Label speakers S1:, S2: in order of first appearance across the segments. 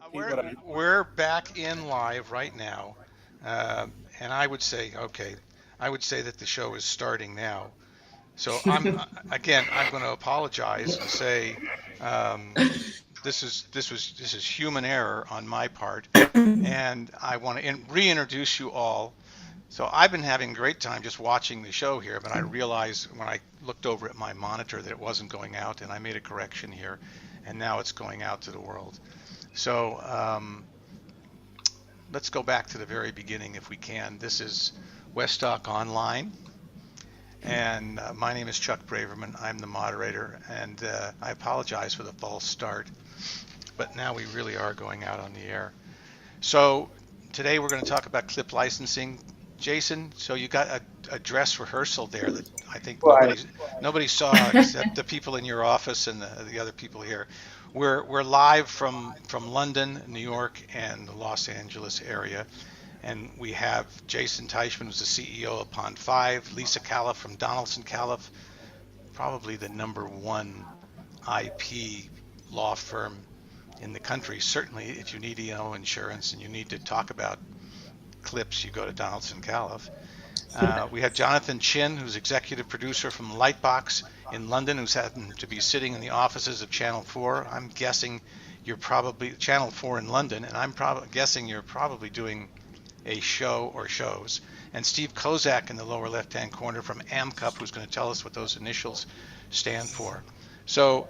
S1: repeat
S2: We're
S1: what I.
S2: we're back in live right now, uh, and I would say, okay, I would say that the show is starting now. So I'm going to apologize and say um, this is human error on my part, and I want to reintroduce you all. So I've been having a great time just watching the show here, but I realized when I looked over at my monitor that it wasn't going out, and I made a correction here, and now it's going out to the world. So let's go back to the very beginning if we can. This is Westdoc Online, and my name is Chuck Braverman. I'm the moderator, and I apologize for the false start, but now we really are going out on the air. So today we're going to talk about clip licensing. Jason, so you got a dress rehearsal there that I think
S1: Right.
S2: nobody saw except the people in your office and the other people here. We're live from London, New York, and the Los Angeles area, and we have Jason Teichman, who's the CEO of Pond Five, Lisa Califf from Donaldson Califf, probably the number one IP law firm in the country. Certainly, if you need E&O insurance and you need to talk about clips, you go to Donaldson Califf. We had Jonathan Chin, who's executive producer from Lightbox in London, who's happened to be sitting in the offices of Channel 4. I'm guessing you're probably Channel 4 in London, and I'm probably guessing you're probably doing a show or shows. And Steve Kozak in the lower left-hand corner from AmCup, who's going to tell us what those initials stand for. So,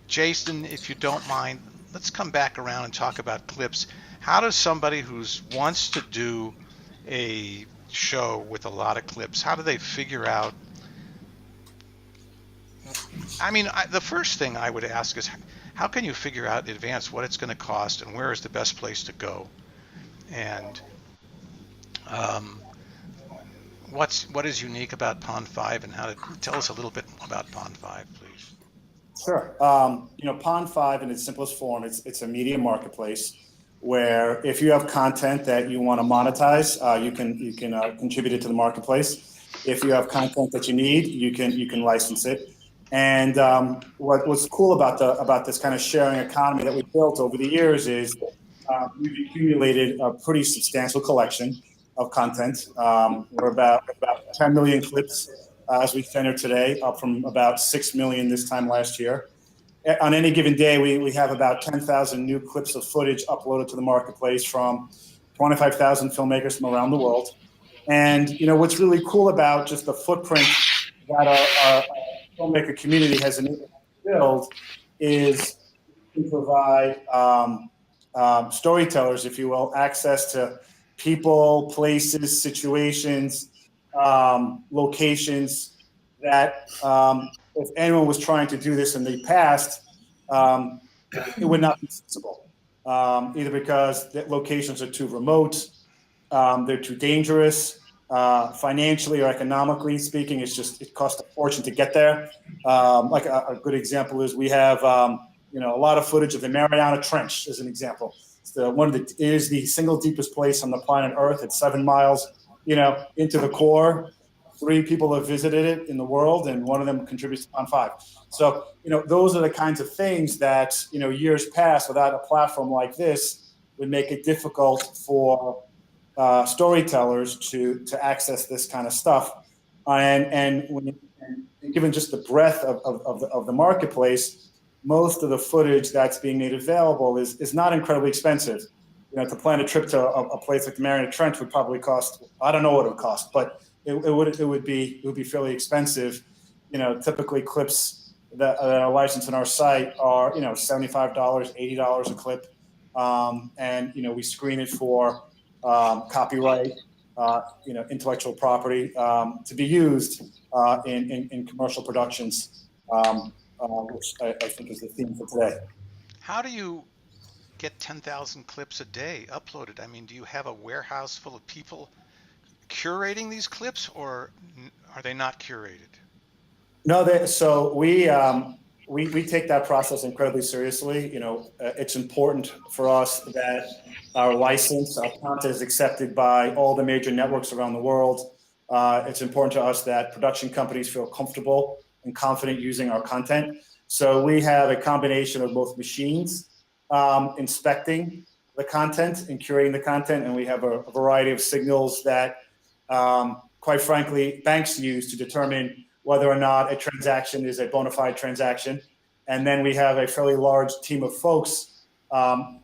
S2: Jason, if you don't mind, let's come back around and talk about clips. How does somebody who wants to do a show with a lot of clips, how do they figure out? I mean, the first thing I would ask is, how can you figure out in advance what it's going to cost and where is the best place to go? And um, what is unique about Pond 5 and how to tell us a little bit about Pond 5, please?
S1: Sure. Pond Five in its simplest form, it's a media marketplace where if you have content that you want to monetize, you can contribute it to the marketplace. If you have content that you need, you can license it. And what's cool about this kind of sharing economy that we built over the years is we've accumulated a pretty substantial collection of content. We're about 10 million clips as we stand here today, up from about 6 million this time last year. On any given day, we have about 10,000 new clips of footage uploaded to the marketplace from 25,000 filmmakers from around the world. And what's really cool about just the footprint that our filmmaker community has enabled to build is to provide storytellers, if you will, access to people, places, situations, locations that if anyone was trying to do this in the past, it would not be feasible. Either because the locations are too remote, they're too dangerous, financially or economically speaking. It costs a fortune to get there. Like a good example is we have a lot of footage of the Mariana Trench as an example. It is the single deepest place on the planet Earth. It's 7 miles, into the core. 3 people have visited it in the world, and one of them contributes to Pond 5. So, those are the kinds of things that, years past without a platform like this would make it difficult for storytellers to access this kind of stuff. And given just the breadth of the marketplace, most of the footage that's being made available is not incredibly expensive. To plan a trip to a place like the Mariana Trench would probably cost, I don't know what it would cost, but it would be fairly expensive. Typically clips that are licensed on our site are $75, $80 a clip, and we screen it for copyright, intellectual property to be used in commercial productions, which I think is the theme for today.
S2: How do you get 10,000 clips a day uploaded? I mean, do you have a warehouse full of people curating these clips, or are they not curated?
S1: No, so we take that process incredibly seriously. It's important for us that our content is accepted by all the major networks around the world. It's important to us that production companies feel comfortable and confident using our content. So we have a combination of both machines inspecting the content and curating the content, and we have a variety of signals that, quite frankly, banks use to determine whether or not a transaction is a bona fide transaction. And then we have a fairly large team of folks who are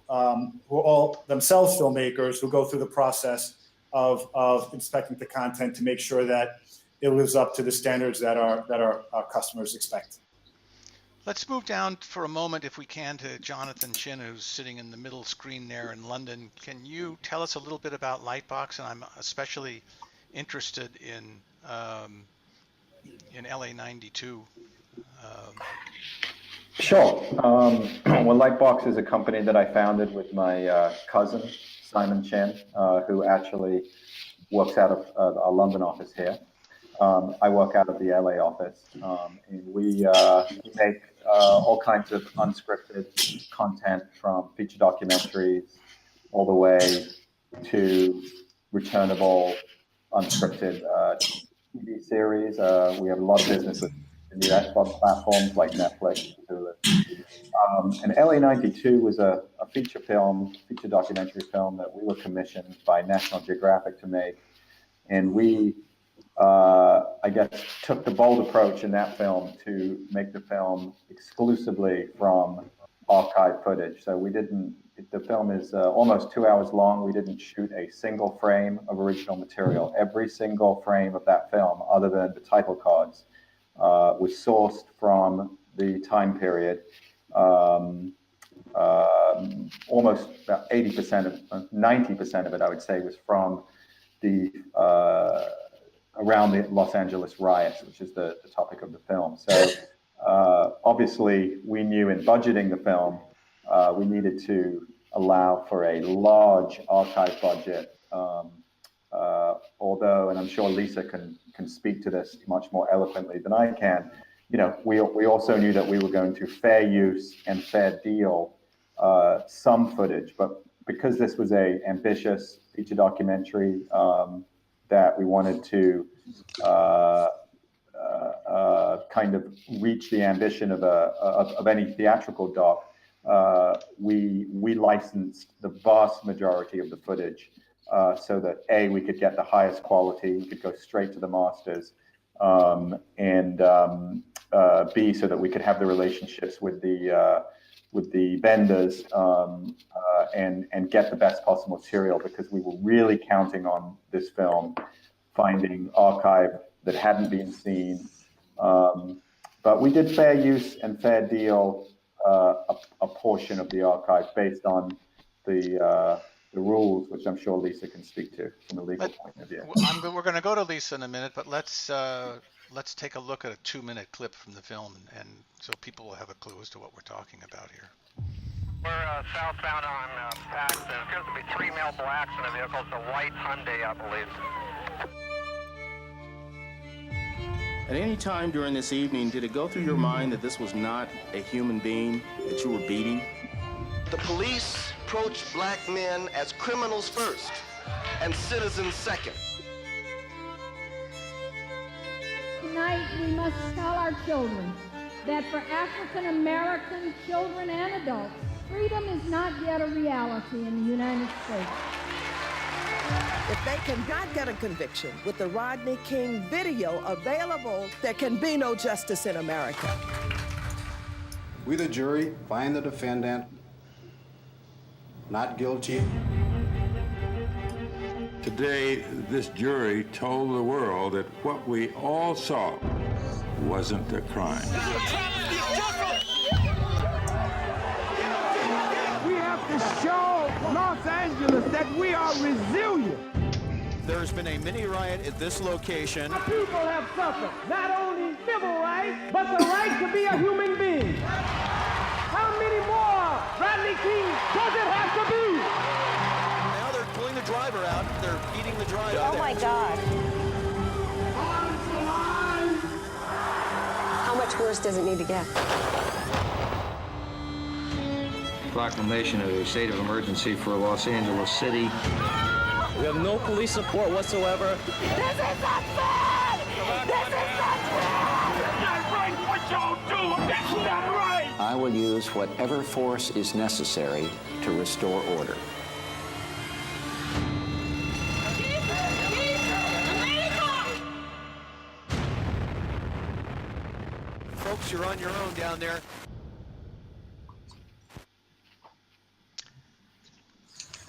S1: all themselves filmmakers who go through the process of inspecting the content to make sure that it lives up to the standards that our customers expect.
S2: Let's move down for a moment, if we can, to Jonathan Chin, who's sitting in the middle screen there in London. Can you tell us a little bit about Lightbox? And I'm especially interested in LA 92.
S3: Sure. Well, Lightbox is a company that I founded with my cousin, Simon Chen, who actually works out of our London office here. I work out of the LA office, and we make all kinds of unscripted content, from feature documentaries all the way to returnable unscripted TV series. We have a lot of business with the new Xbox platforms like Netflix and Hulu. And LA 92 was a feature documentary film that we were commissioned by National Geographic to make. And we, I guess, took the bold approach in that film to make the film exclusively from archive footage. So the film is almost 2 hours long. We didn't shoot a single frame of original material. Every single frame of that film, other than the title cards, was sourced from the time period. Almost about 90% of it, I would say, was from the around the Los Angeles riots, which is the topic of the film. So obviously, we knew in budgeting the film, we needed to allow for a large archive budget. Although, and I'm sure Lisa can speak to this much more eloquently than I can, we also knew that we were going to fair use and fair deal some footage. But because this was a ambitious feature documentary that we wanted to kind of reach the ambition of any theatrical doc, we licensed the vast majority of the footage so that A, we could get the highest quality, we could go straight to the masters, and B, so that we could have the relationships with the vendors and get the best possible material, because we were really counting on this film finding archive that hadn't been seen. But we did fair use and fair deal a portion of the archive based on the rules, which I'm sure Lisa can speak to from a legal point of view.
S2: We're going to go to Lisa in a minute, but let's take a look at a 2-minute clip from the film, and so people will have a clue as to what we're talking about here.
S4: We're southbound on Pax. There appears to be 3 male blacks in a vehicle. It's a white Hyundai, I believe.
S5: At any time during this evening, did it go through your mind that this was not a human being that you were beating?
S6: The police approach black men as criminals first and citizens second.
S7: Tonight, we must tell our children that for African American children and adults, freedom is not yet a reality in the United States.
S8: If they cannot get a conviction with the Rodney King video available, there can be no justice in America.
S9: We, the jury, find the defendant not guilty.
S10: Today, this jury told the world that what we all saw wasn't a crime.
S11: We have to show Los Angeles that we are resilient.
S5: There's been a mini riot at this location.
S11: Our people have suffered not only civil rights, but the right to be a human being. How many more Rodney King does it have to be?
S5: Now they're pulling the driver out. They're beating the driver.
S12: Oh my God. How much worse does it need to get?
S13: Proclamation of a state of emergency for Los Angeles City.
S5: We have no police support whatsoever.
S11: This is not fair! This is not fair! That's not right what y'all do! That's not right!
S14: I will use whatever force is necessary to restore order.
S15: Folks, you're on your own down there.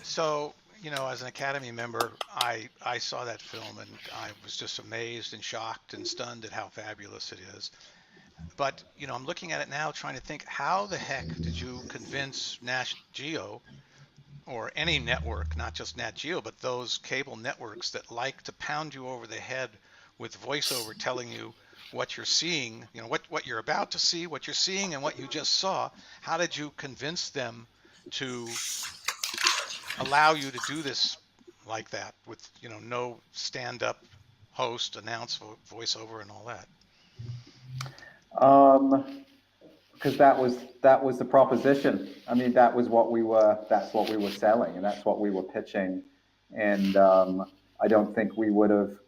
S2: So, you know, as an Academy member, I saw that film and I was just amazed and shocked and stunned at how fabulous it is. But, you know, I'm looking at it now trying to think, how the heck did you convince Nat Geo or any network, not just Nat Geo, but those cable networks that like to pound you over the head with voiceover telling you what you're seeing, you know, what you're about to see, what you're seeing, and what you just saw? How did you convince them to allow you to do this like that with, you know, no stand-up host, announce voiceover and all that?
S3: Because that was the proposition. I mean, that's what we were selling, and that's what we were pitching. And I don't think we would have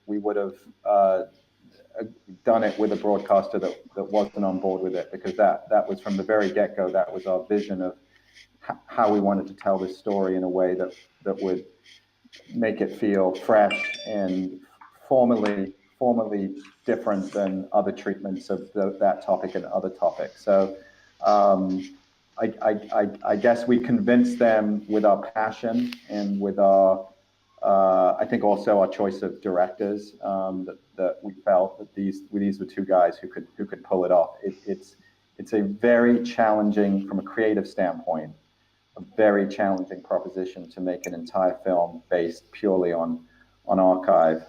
S3: done it with a broadcaster that wasn't on board with it, because that was from the very get-go. That was our vision of how we wanted to tell this story in a way that would make it feel fresh and formally different than other treatments of that topic and other topics. So I guess we convinced them with our passion and with our I think also our choice of directors, that we felt that these were two guys who could pull it off. It's a very challenging, from a creative standpoint, a very challenging proposition to make an entire film based purely on archive.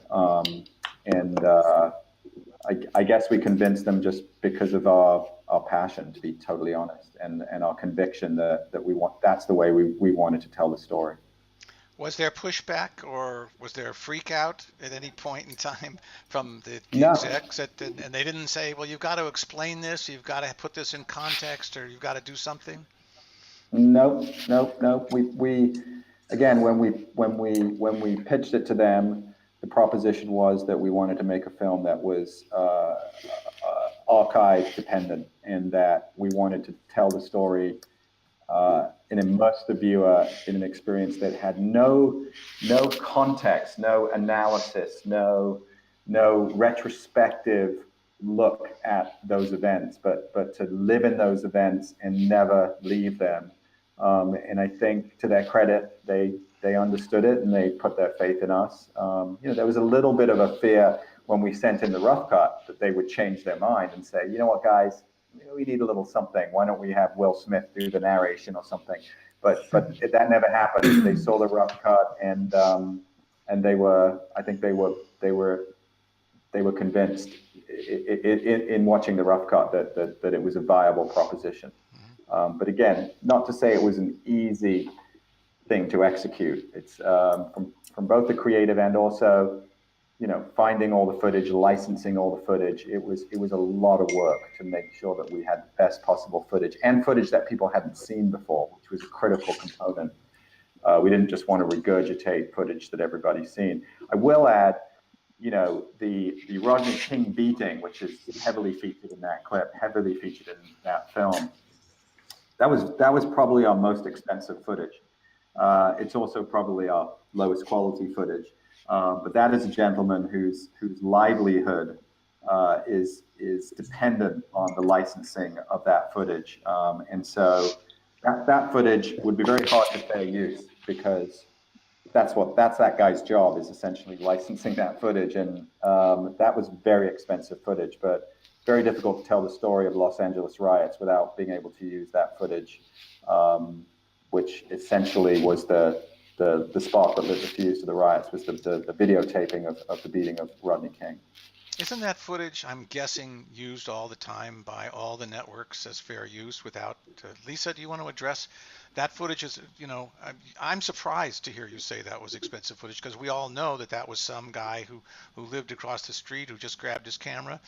S3: I guess we convinced them just because of our passion, to be totally honest, and our conviction that that's the way we wanted to tell the story.
S2: Was there pushback, or was there a freak out at any point in time from the
S3: No.
S2: execs and they didn't say, well, you've got to explain this, you've got to put this in context, or you've got to do something?
S3: No. We again, when we pitched it to them, the proposition was that we wanted to make a film that was archive dependent, and that we wanted to tell the story and immerse the viewer in an experience that had no context, no analysis, no retrospective look at those events, but to live in those events and never leave them. And I think, to their credit, they understood it and they put their faith in us. There was a little bit of a fear when we sent in the rough cut that they would change their mind and say, you know what, guys, we need a little something. Why don't we have Will Smith do the narration or something? But that never happened. They saw the rough cut, and they were convinced in watching the rough cut that it was a viable proposition. But again, not to say it was an easy thing to execute. It's from both the creative and also, finding all the footage, licensing all the footage. It was a lot of work to make sure that we had the best possible footage, and footage that people hadn't seen before, which was a critical component. We didn't just want to regurgitate footage that everybody's seen. I will add, the Rodney King beating, which is heavily featured in that clip, heavily featured in that film. That was probably our most expensive footage. It's also probably our lowest quality footage. But that is a gentleman whose livelihood is dependent on the licensing of that footage. And so that footage would be very hard to fair use, because that's that guy's job, is essentially licensing that footage. And that was very expensive footage, but very difficult to tell the story of Los Angeles riots without being able to use that footage, which essentially was the spark that lit the fuse to the riots, was the videotaping of the beating of Rodney King.
S2: Isn't that footage, I'm guessing, used all the time by all the networks as fair use without... Lisa, do you want to address that footage? Is, I'm surprised to hear you say that was expensive footage, because we all know that was some guy who lived across the street who just grabbed his camera,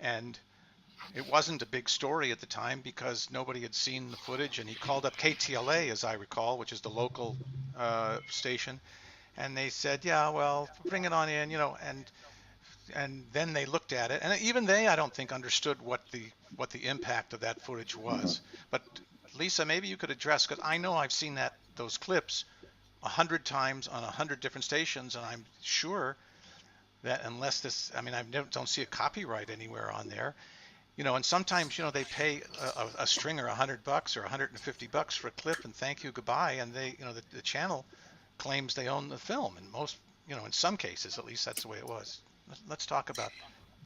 S2: and it wasn't a big story at the time because nobody had seen the footage, and he called up KTLA, as I recall, which is the local station, and they said, yeah, well, bring it on in, and and then they looked at it, and even they, I don't think, understood what the impact of that footage was. But Lisa, maybe you could address, because I know I've seen those clips 100 times on 100 different stations, and I'm sure that unless this, I mean, don't see a copyright anywhere on there, and sometimes, they pay a stringer $100 or $150 for a clip, and thank you, goodbye, and they, the channel claims they own the film, and most, in some cases, at least that's the way it was. Let's talk about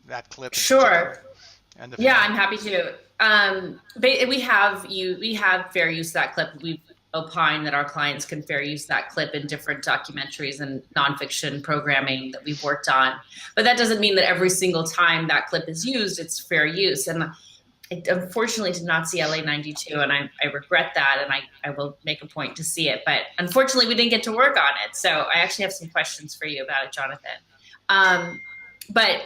S2: that clip.
S16: Sure.
S2: And the
S16: yeah,
S2: film.
S16: I'm happy to. We have fair use of that clip. We've opined that our clients can fair use that clip in different documentaries and nonfiction programming that we've worked on. But that doesn't mean that every single time that clip is used, it's fair use. And I unfortunately did not see LA 92, and I regret that, and I will make a point to see it. But unfortunately, we didn't get to work on it. So I actually have some questions for you about it, Jonathan. But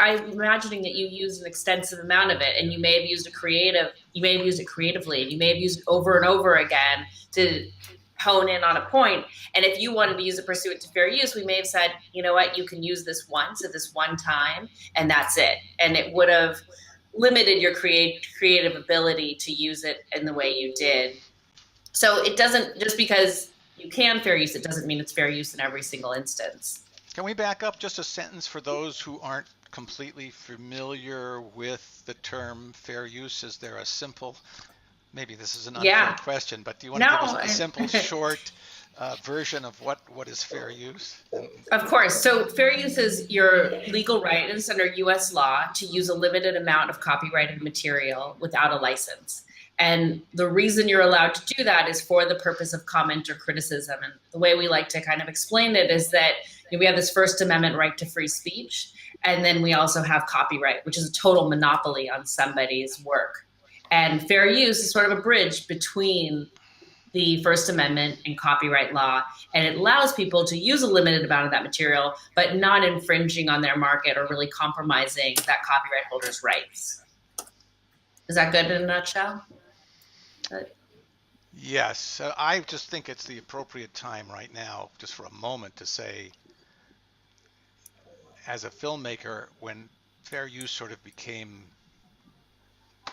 S16: I'm imagining that you used an extensive amount of it, and you may have used it creatively, and you may have used it over and over again to hone in on a point. And if you wanted to use it pursuant to fair use, we may have said, you know what, you can use this once at this one time, and that's it. And it would have limited your creative ability to use it in the way you did. So it doesn't, just because you can fair use it doesn't mean it's fair use in every single instance.
S2: Can we back up just a sentence for those who aren't completely familiar with the term fair use? Is there a simple, maybe this is an unfair question, but do you want to give us a simple, short version of what is fair use?
S16: Of course. So fair use is your legal right, and it's under U.S. law, to use a limited amount of copyrighted material without a license. And the reason you're allowed to do that is for the purpose of comment or criticism. And the way we like to kind of explain it is that we have this First Amendment right to free speech, and then we also have copyright, which is a total monopoly on somebody's work. And fair use is sort of a bridge between the First Amendment and copyright law, and it allows people to use a limited amount of that material, but not infringing on their market or really compromising that copyright holder's rights. Is that good in a nutshell?
S2: Yes, I just think it's the appropriate time right now, just for a moment, to say, as a filmmaker, when fair use sort of became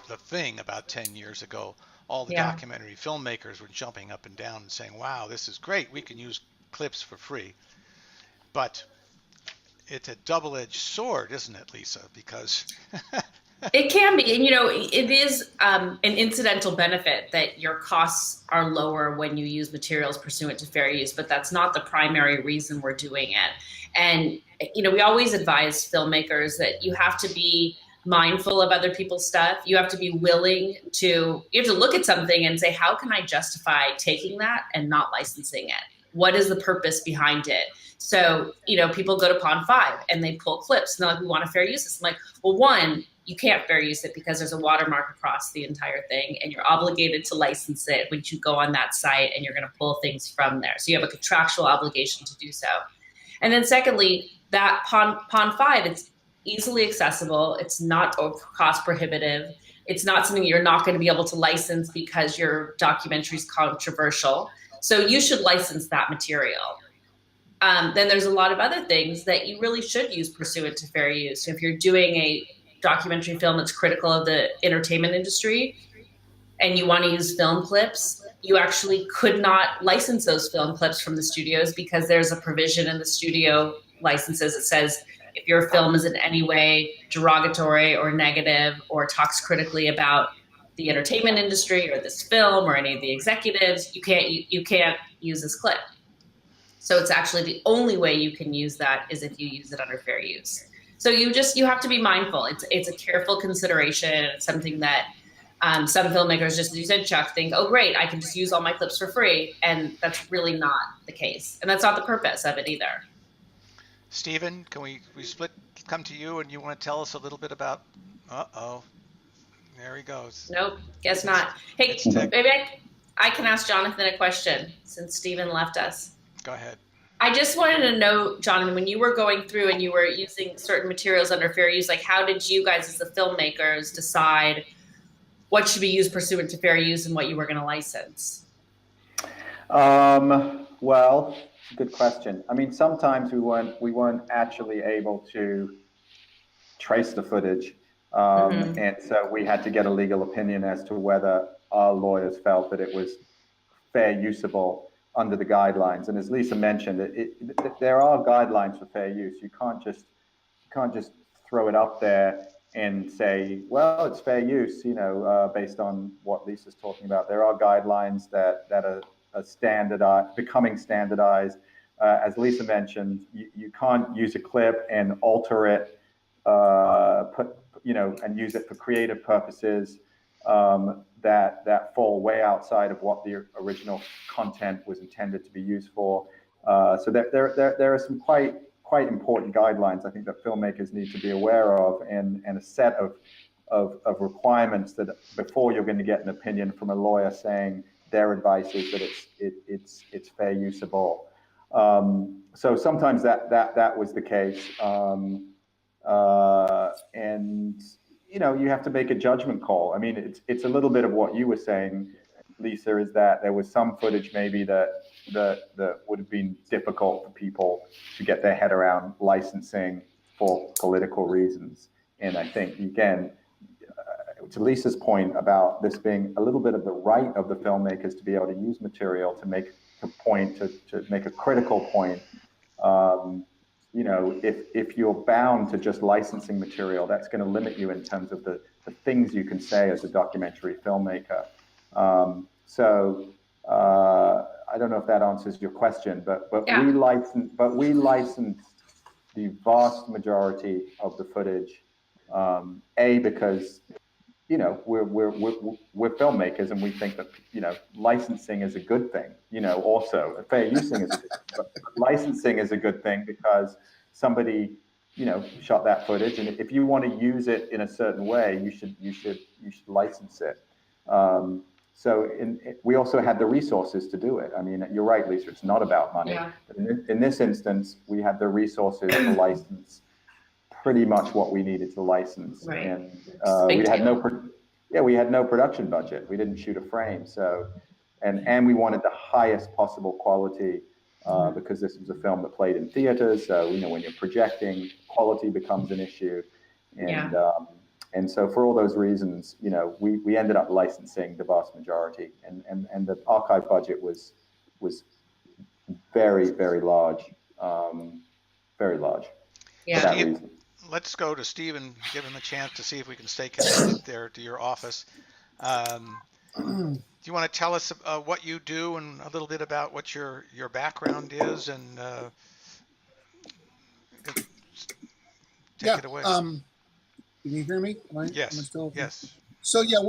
S2: the thing about 10 years ago, all the documentary filmmakers were jumping up and down and saying, wow, this is great, we can use clips for free. But it's a double-edged sword, isn't it, Lisa? Because
S16: it can be, and it is an incidental benefit that your costs are lower when you use materials pursuant to fair use, but that's not the primary reason we're doing it. And we always advise filmmakers that you have to be mindful of other people's stuff. You have to be willing to, you have to look at something and say, how can I justify taking that and not licensing it? What is the purpose behind it? So, people go to Pond 5 and they pull clips and they're like, we want to fair use this. I'm like, well, one, you can't fair use it because there's a watermark across the entire thing, and you're obligated to license it when you go on that site, and you're going to pull things from there. So you have a contractual obligation to do so. And then secondly, that Pond 5, it's easily accessible. It's not cost prohibitive. It's not something you're not going to be able to license because your documentary is controversial. So you should license that material. Then there's a lot of other things that you really should use pursuant to fair use. So if you're doing a documentary film that's critical of the entertainment industry and you want to use film clips, you actually could not license those film clips from the studios because there's a provision in the studio licenses that says if your film is in any way derogatory or negative or talks critically about the entertainment industry or this film or any of the executives, you can't use this clip. So it's actually the only way you can use that is if you use it under fair use. So you have to be mindful. It's a careful consideration. It's something that some filmmakers, just as you said, Chuck, think, oh, great, I can just use all my clips for free. And that's really not the case. And that's not the purpose of it either.
S2: Stephen, can we come to you, and you want to tell us a little bit about, there he goes.
S16: Nope, guess not. Hey, maybe I can ask Jonathan a question since Stephen left us.
S2: Go ahead.
S16: I just wanted to know, Jonathan, when you were going through and you were using certain materials under fair use, like how did you guys as the filmmakers decide what should be used pursuant to fair use and what you were going to license?
S3: Well, good question. I mean, sometimes we weren't actually able to trace the footage, and so we had to get a legal opinion as to whether our lawyers felt that it was fair usable under the guidelines. And as Lisa mentioned, there are guidelines for fair use. You can't just throw it up there and say, well, it's fair use, based on what Lisa's talking about. There are guidelines that are standardized, becoming standardized. As Lisa mentioned, you can't use a clip and alter it, and use it for creative purposes that fall way outside of what the original content was intended to be used for. So there are some quite important guidelines I think that filmmakers need to be aware of, and a set of requirements that before you're going to get an opinion from a lawyer saying their advice is that it's fair usable. So sometimes that was the case, and you have to make a judgment call. I mean, it's a little bit of what you were saying, Lisa, is that there was some footage maybe that would have been difficult for people to get their head around licensing for political reasons. And I think, again, to Lisa's point about this being a little bit of the right of the filmmakers to be able to use material to make a point, to make a critical point. If you're bound to just licensing material, that's going to limit you in terms of the things you can say as a documentary filmmaker. I don't know if that answers your question, but yeah. we licensed the vast majority of the footage. Because we're filmmakers and we think that licensing is a good thing. Also fair using is a good thing, but licensing is a good thing because somebody shot that footage, and if you want to use it in a certain way, you should license it. We also had the resources to do it. I mean, you're right, Lisa, it's not about money. Yeah. In this instance, we had the resources to license pretty much what we needed to license. Right. And we had no production budget. We didn't shoot a frame. So, and we wanted the highest possible quality because this was a film that played in theaters. So, when you're projecting, quality becomes an issue. And, and so for all those reasons, we ended up licensing the vast majority, and the archive budget was very, very large, very large.
S2: Yeah. For that reason. Let's go to Steve and give him a chance to see if we can stay connected there to your office. Do you want to tell us what you do and a little bit about what your background is, and take it away?
S17: Can you hear me?
S2: Yes. Yes.
S17: So yeah,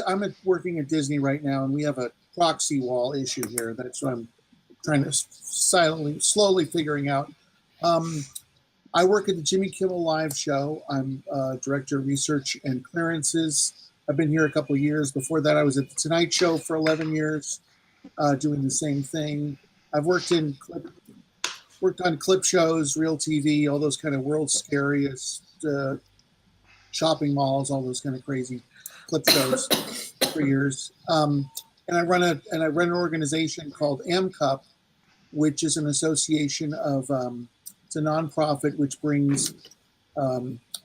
S17: I'm working at Disney right now, and we have a proxy wall issue here. That's what I'm trying to slowly figuring out. I work at the Jimmy Kimmel Live show. I'm director of research and clearances. I've been here a couple of years. Before that, I was at the Tonight Show for 11 years, doing the same thing. I've worked on clip shows, real TV, all those kind of world's scariest shopping malls, all those kind of crazy clip shows for years. And I run an organization called AmCup, which is an association of it's a nonprofit which brings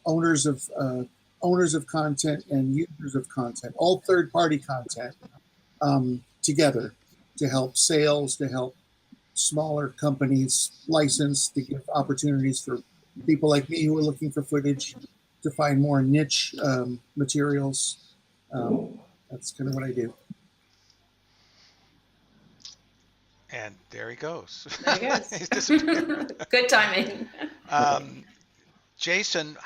S17: owners of content and users of content, all third-party content, together to help sales, to help smaller companies license, to give opportunities for people like me who are looking for footage to find more niche materials. That's kind of what I do.
S2: And there he goes.
S16: There he goes.
S2: He's disappeared.
S16: Good timing.
S2: Jason,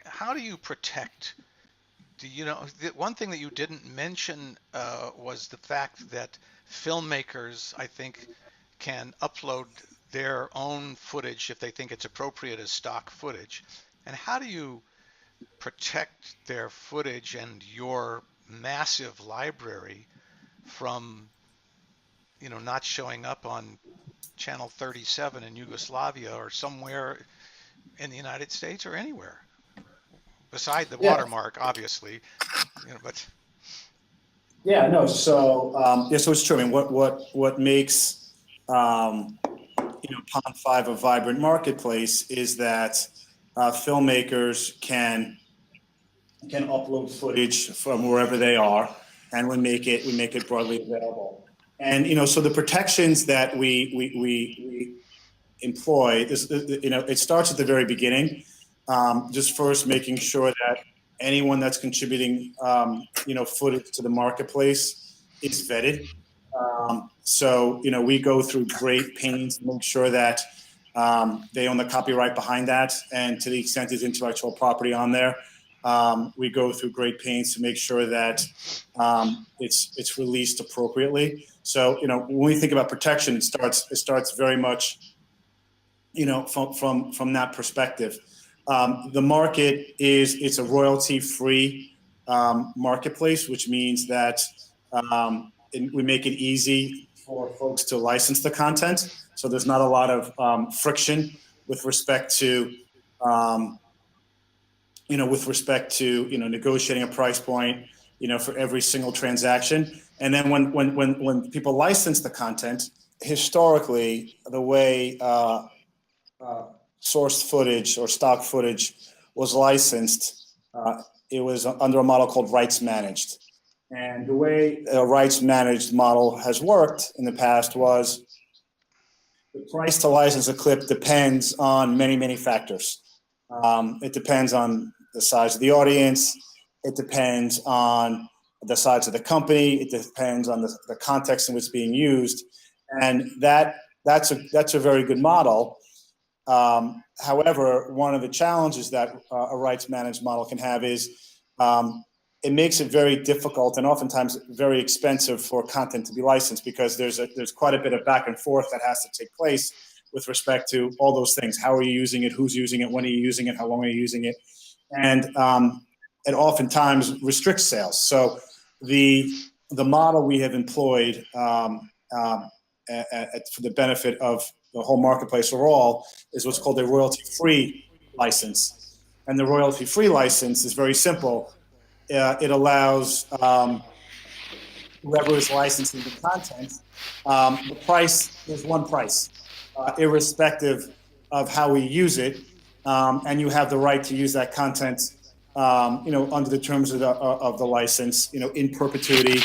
S2: how do you protect? One thing that you didn't mention was the fact that filmmakers, I think, can upload their own footage if they think it's appropriate as stock footage. And how do you protect their footage and your massive library from not showing up on channel 37 in Yugoslavia or somewhere in the United States or anywhere beside the watermark, obviously, but.
S1: Yeah, no. So, so it's true. I mean, what makes Pond 5 a vibrant marketplace is that filmmakers can upload footage from wherever they are, and we make it broadly available. And so the protections that we employ is, it starts at the very beginning. Just first making sure that anyone that's contributing footage to the marketplace is vetted. So we go through great pains to make sure that they own the copyright behind that, and to the extent there's intellectual property on there, we go through great pains to make sure that it's released appropriately. So when we think about protection, it starts very much from that perspective. The market it's a royalty-free marketplace, which means that we make it easy for folks to license the content. So there's not a lot of friction with respect to negotiating a price point for every single transaction. And then when people license the content, historically the way sourced footage or stock footage was licensed, it was under a model called rights managed. And the way a rights managed model has worked in the past was the price to license a clip depends on many, many factors. It depends on the size of the audience. It depends on the size of the company. It depends on the context in which it's being used. And that's a very good model. However, one of the challenges that a rights managed model can have is it makes it very difficult and oftentimes very expensive for content to be licensed, because there's quite a bit of back and forth that has to take place with respect to all those things. How are you using it? Who's using it? When are you using it? How long are you using it? And it oftentimes restricts sales. So the model we have employed for the benefit of the whole marketplace overall is what's called a royalty-free license. And the royalty-free license is very simple. It allows whoever is licensing the content, the price is one price, irrespective of how we use it, and you have the right to use that content, under the terms of the license, in perpetuity,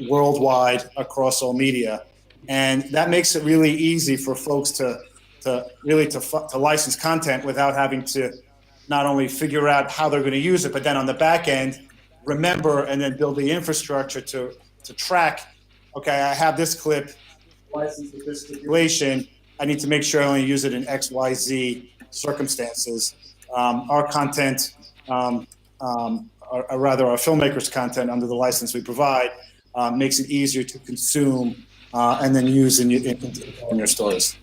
S1: worldwide across all media, and that makes it really easy for folks to license content without having to not only figure out how they're going to use it, but then on the back end, remember and then build the infrastructure to track, okay, I have this clip licensed with this stipulation. I need to make sure I only use it in X, Y, Z circumstances. Our content, or rather our filmmakers' content under the license we provide, makes it easier to consume and then use in your stories.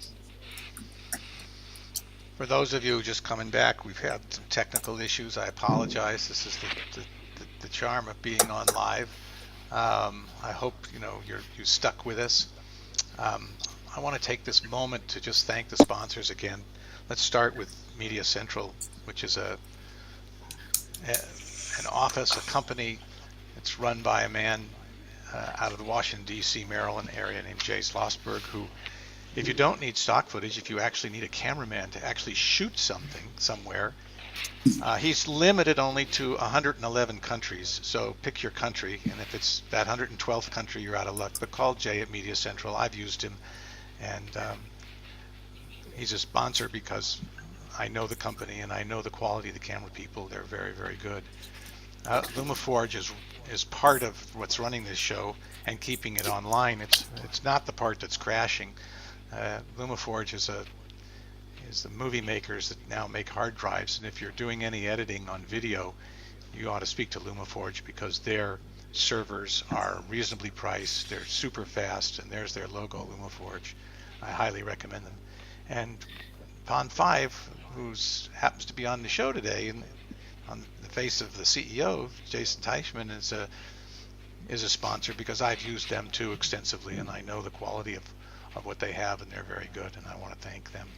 S2: For those of you just coming back, we've had some technical issues. I apologize. This is the charm of being on live. I hope you stuck with us. I want to take this moment to just thank the sponsors again. Let's start with Media Central, which is an office, a company. It's run by a man out of the Washington, D.C., Maryland area named Jay Schlossberg, who, if you don't need stock footage, if you actually need a cameraman to actually shoot something somewhere, he's limited only to 111 countries. So pick your country, and if it's that 112th country, you're out of luck. But call Jay at Media Central. I've used him, and he's a sponsor because I know the company and I know the quality of the camera people. They're very, very good. LumaForge is part of what's running this show and keeping it online. It's not the part that's crashing. LumaForge is the movie makers that now make hard drives, and if you're doing any editing on video, you ought to speak to LumaForge because their servers are reasonably priced, they're super fast, and there's their logo, LumaForge. I highly recommend them. And Pond 5, who happens to be on the show today, and on the face of the CEO, Jason Teichman, is a sponsor because I've used them too extensively, and I know the quality of what they have, and they're very good, and I want to thank them.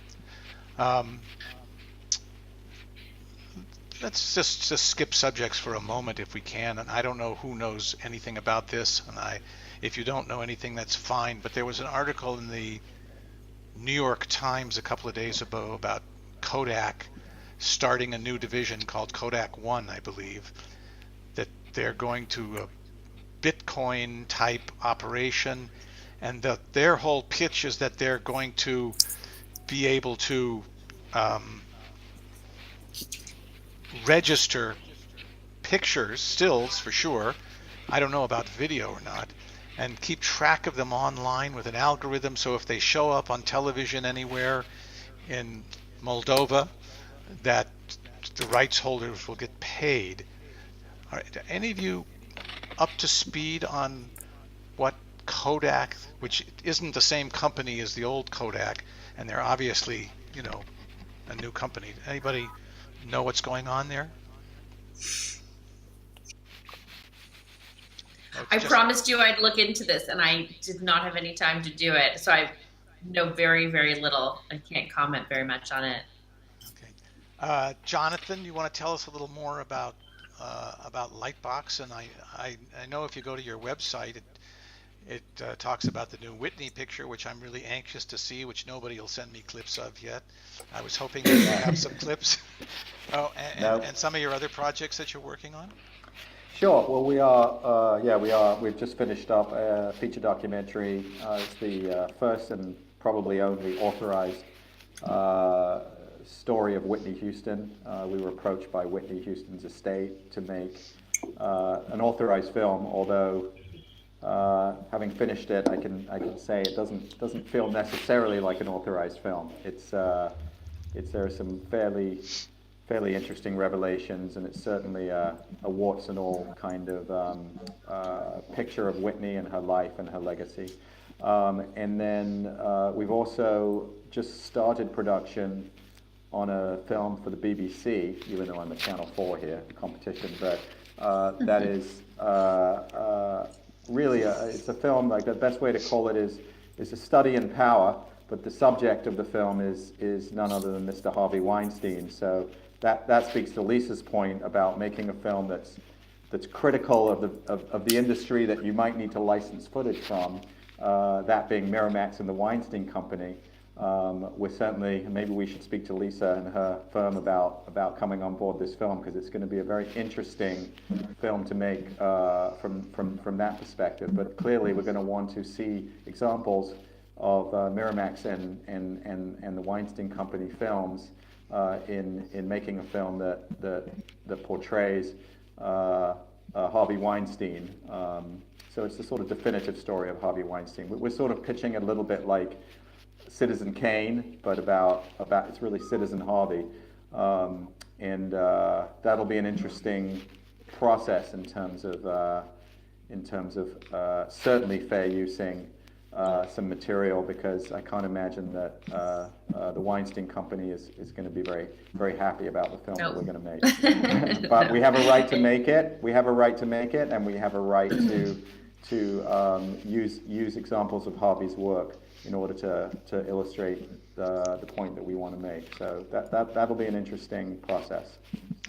S2: Let's just skip subjects for a moment if we can, and I don't know who knows anything about this, and If you don't know anything, that's fine. But there was an article in the New York Times a couple of days ago about Kodak starting a new division called Kodak One, I believe, that they're going to a Bitcoin type operation, and their whole pitch is that they're going to be able to register pictures, stills for sure, I don't know about video or not, and keep track of them online with an algorithm, so if they show up on television anywhere in Moldova, that the rights holders will get paid. Are any of you up to speed on what Kodak, which isn't the same company as the old Kodak, and they're obviously, a new company. Anybody know what's going on there?
S16: I promised you I'd look into this, and I did not have any time to do it. So I know very, very little. I can't comment very much on it.
S2: Okay. Jonathan, you want to tell us a little more about Lightbox? And I know if you go to your website, it talks about the new Whitney picture, which I'm really anxious to see, which nobody will send me clips of yet. I was hoping that you have some clips. Oh, and some of your other projects that you're working on?
S3: Sure. Well, we are. We've just finished up a feature documentary. It's the first and probably only authorized story of Whitney Houston. We were approached by Whitney Houston's estate to make an authorized film, although having finished it, I can say it doesn't feel necessarily like an authorized film. There are some fairly interesting revelations, and it's certainly a warts and all kind of picture of Whitney and her life and her legacy. And then we've also just started production on a film for the BBC, even though I'm at Channel 4 here, the competition, but that is really it's a film, like the best way to call it is a study in power, but the subject of the film is none other than Mr. Harvey Weinstein. So that speaks to Lisa's point about making a film that's critical of the industry that you might need to license footage from, that being Miramax and the Weinstein Company. We're certainly, maybe we should speak to Lisa and her firm about coming on board this film, because it's going to be a very interesting film to make from that perspective. But clearly we're going to want to see examples of Miramax and the Weinstein Company films in making a film that portrays Harvey Weinstein. So it's the sort of definitive story of Harvey Weinstein. We're sort of pitching it a little bit like Citizen Kane, but about it's really Citizen Harvey, and that'll be an interesting process in terms of certainly fair using some material, because I can't imagine that the Weinstein Company is going to be very, very happy about the film that we're going to make. But we have a right to make it. We have a right to make it, and we have a right to use examples of Harvey's work in order to illustrate the point that we want to make. So that'll be an interesting process.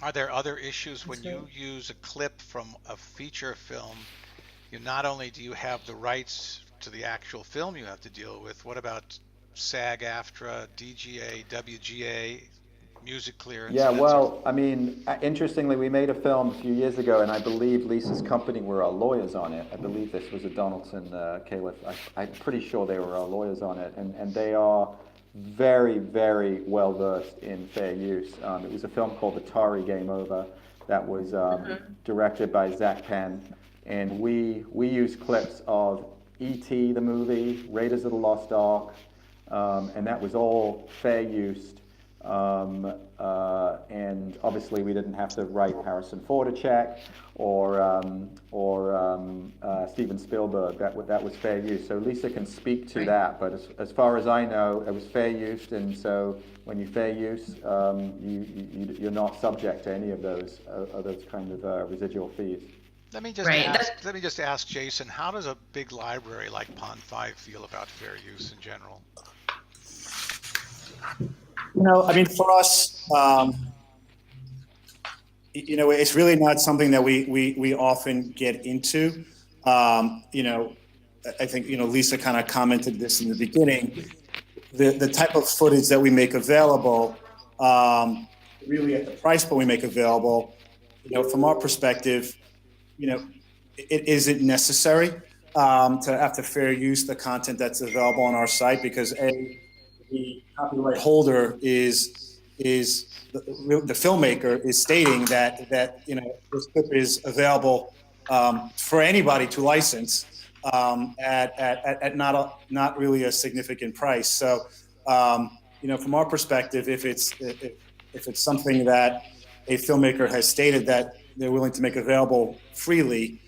S2: Are there other issues when you use a clip from a feature film? You not only do you have the rights to the actual film you have to deal with, what about SAG-AFTRA, DGA, WGA, music clearance?
S3: Yeah, well, I mean, interestingly, we made a film a few years ago, and I believe Lisa's company were our lawyers on it. I believe this was a Donaldson Califf. I'm pretty sure they were our lawyers on it, and they are very, very well versed in fair use. It was a film called Atari Game Over that was directed by Zach Penn, and we used clips of E.T. the movie, Raiders of the Lost Ark, and that was all fair use. And obviously we didn't have to write Harrison Ford a check or Steven Spielberg. That was fair use. So Lisa can speak to that. But as far as I know, it was fair use, and so when you fair use, you're not subject to any of those kind of residual fees.
S2: Let me just ask Jason, how does a big library like Pond 5 feel about fair use in general?
S1: I mean, for us, it's really not something that we often get into. I think, Lisa kind of commented this in the beginning, the type of footage that we make available, really at the price point we make available, from our perspective, it isn't necessary to have to fair use the content that's available on our site, because the copyright holder is the filmmaker is stating that this clip is available for anybody to license at not really a significant price. So from our perspective, if it's something that a filmmaker has stated that they're willing to make available freely,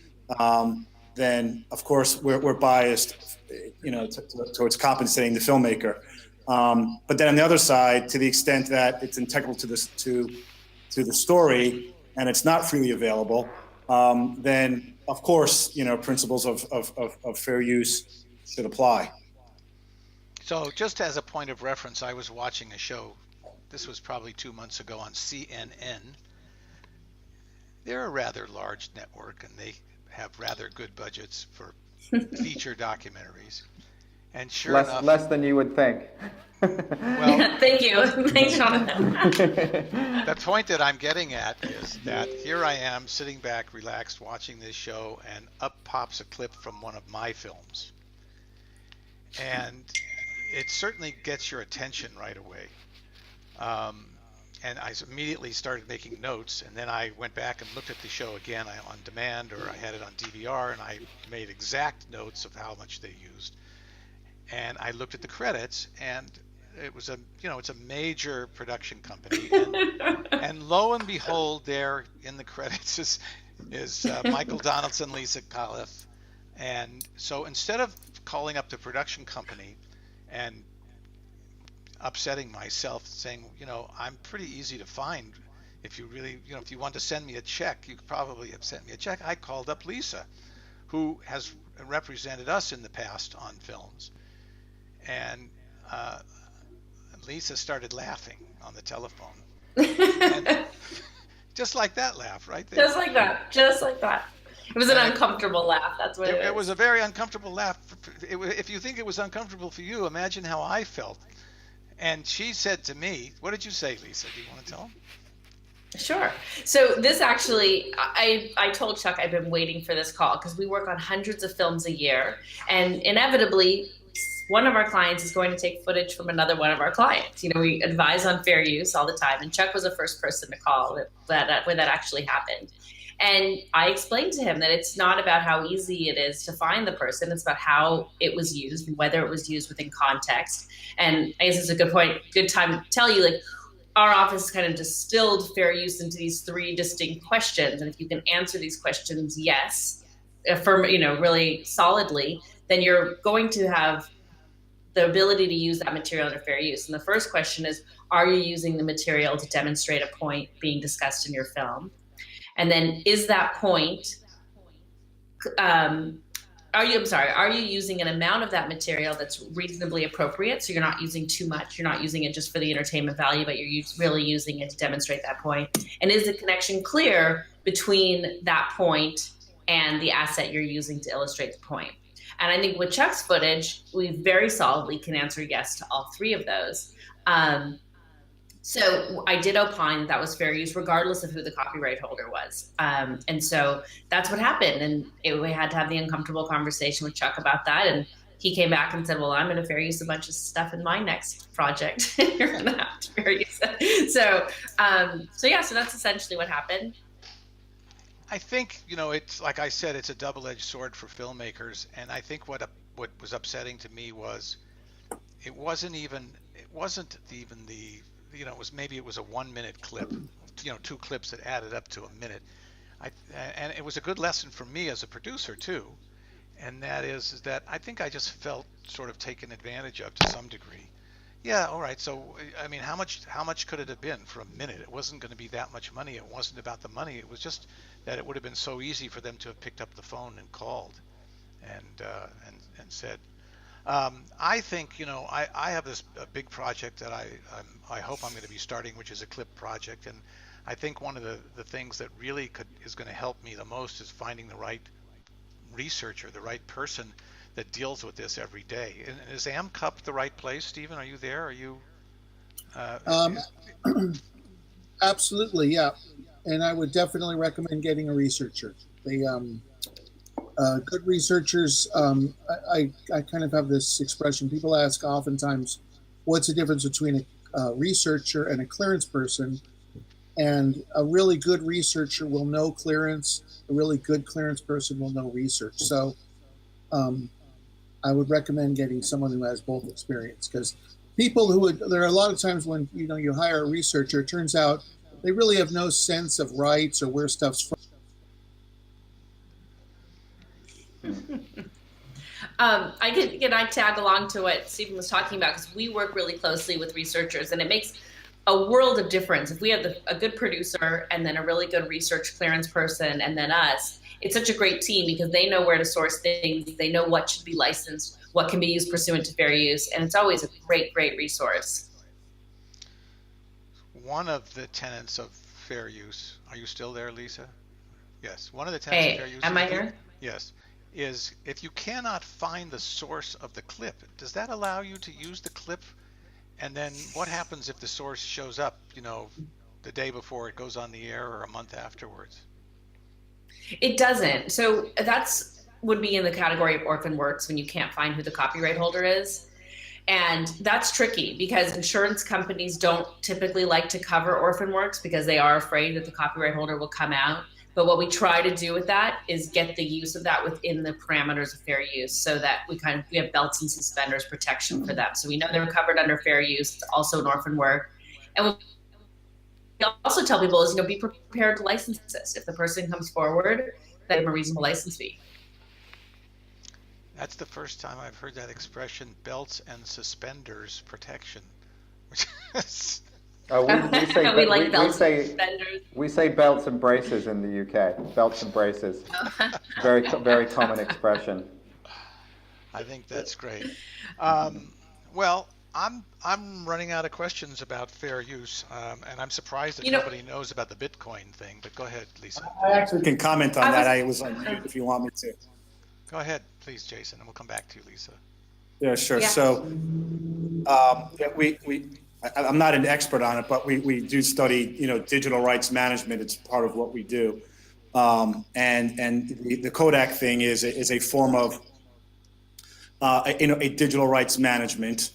S1: then of course we're biased, towards compensating the filmmaker. But then on the other side, to the extent that it's integral to the story and it's not freely available, then of course, principles of fair use should apply.
S2: So just as a point of reference, I was watching a show, this was probably 2 months ago on CNN. They're a rather large network and they have rather good budgets for feature documentaries. And sure enough,
S3: less than you would think.
S2: Well,
S16: thank you. Thanks, Jonathan.
S2: The point that I'm getting at is that here I am sitting back, relaxed, watching this show, and up pops a clip from one of my films. And it certainly gets your attention right away. And I immediately started making notes, and then I went back and looked at the show again on demand, or I had it on DVR, and I made exact notes of how much they used. And I looked at the credits, and it was it's a major production company, and lo and behold, there in the credits is Michael Donaldson, Lisa Califf. And so instead of calling up the production company and upsetting myself, saying, I'm pretty easy to find. If you really, if you want to send me a check, you could probably have sent me a check. I called up Lisa, who has represented us in the past on films. And Lisa started laughing on the telephone. And just like that laugh right there.
S16: Just like that. It was an uncomfortable laugh. That's what it is.
S2: It was a very uncomfortable laugh. If you think it was uncomfortable for you, imagine how I felt. And she said to me, what did you say, Lisa? Do you want to tell them?
S16: Sure. So this actually, I told Chuck I've been waiting for this call because we work on hundreds of films a year. And inevitably, one of our clients is going to take footage from another one of our clients. We advise on fair use all the time. And Chuck was the first person to call when that actually happened. And I explained to him that it's not about how easy it is to find the person. It's about how it was used and whether it was used within context. And I guess it's a good time to tell you, our office kind of distilled fair use into these 3 distinct questions. And if you can answer these questions, yes, really solidly, then you're going to have the ability to use that material under fair use. And the first question is, are you using the material to demonstrate a point being discussed in your film? And then is that point, are you using an amount of that material that's reasonably appropriate? So you're not using too much, you're not using it just for the entertainment value, but you're really using it to demonstrate that point. And is the connection clear between that point and the asset you're using to illustrate the point? And I think with Chuck's footage, we very solidly can answer yes to all 3 of those. So I did opine that was fair use regardless of who the copyright holder was. And so that's what happened. And we had to have the uncomfortable conversation with Chuck about that. And he came back and said, well, I'm going to fair use a bunch of stuff in my next project. You're going to have to fair use it. So that's essentially what happened.
S2: I think, it's like I said, it's a double-edged sword for filmmakers. And I think what was upsetting to me was it wasn't even the it was a 1-minute clip, 2 clips that added up to a minute. And it was a good lesson for me as a producer too. And that is that I think I just felt sort of taken advantage of to some degree. Yeah, all right. So, I mean, how much could it have been for a minute? It wasn't going to be that much money. It wasn't about the money. It was just that it would have been so easy for them to have picked up the phone and called and said, I think, I have this big project that I hope I'm going to be starting, which is a clip project. And I think one of the things that really is going to help me the most is finding the right researcher, the right person that deals with this every day. And is AmCup the right place, Stephen? Are you there? Are you?
S17: Absolutely, yeah. And I would definitely recommend getting a researcher. They good researchers. I kind of have this expression. People ask oftentimes, what's the difference between a researcher and a clearance person? And a really good researcher will know clearance. A really good clearance person will know research. So I would recommend getting someone who has both experience, because people who there are a lot of times when you hire a researcher, it turns out they really have no sense of rights or where stuff's from.
S16: I tag along to what Stephen was talking about, because we work really closely with researchers, and it makes a world of difference if we have a good producer and then a really good research clearance person and then us. It's such a great team because they know where to source things, they know what should be licensed, what can be used pursuant to fair use, and it's always a great resource.
S2: One of the tenets of fair use, are you still there, Lisa? Yes, one of the tenets of fair use.
S16: Am I here?
S2: Yes, is if you cannot find the source of the clip, does that allow you to use the clip? And then what happens if the source shows up, the day before it goes on the air or a month afterwards?
S16: It doesn't. So would be in the category of orphan works when you can't find who the copyright holder is. And that's tricky because insurance companies don't typically like to cover orphan works because they are afraid that the copyright holder will come out. But what we try to do with that is get the use of that within the parameters of fair use, so that we have belts and suspenders protection for them. So we know they're covered under fair use. It's also an orphan work. And what we also tell people is, be prepared to license this. If the person comes forward, they have a reasonable license fee.
S2: That's the first time I've heard that expression, belts and suspenders protection.
S3: We say belts and braces in the UK. Belts and braces. Very, very common expression.
S2: I think that's great. Well, I'm running out of questions about fair use, and I'm surprised that nobody knows about the Bitcoin thing. But go ahead, Lisa.
S1: I actually can comment on that. I was on mute if you want me to.
S2: Go ahead, please, Jason, and we'll come back to you, Lisa.
S1: Yeah, sure. Yeah. So, I'm not an expert on it, but we do study, digital rights management. It's part of what we do, and the Kodak thing is a form of, a digital rights management,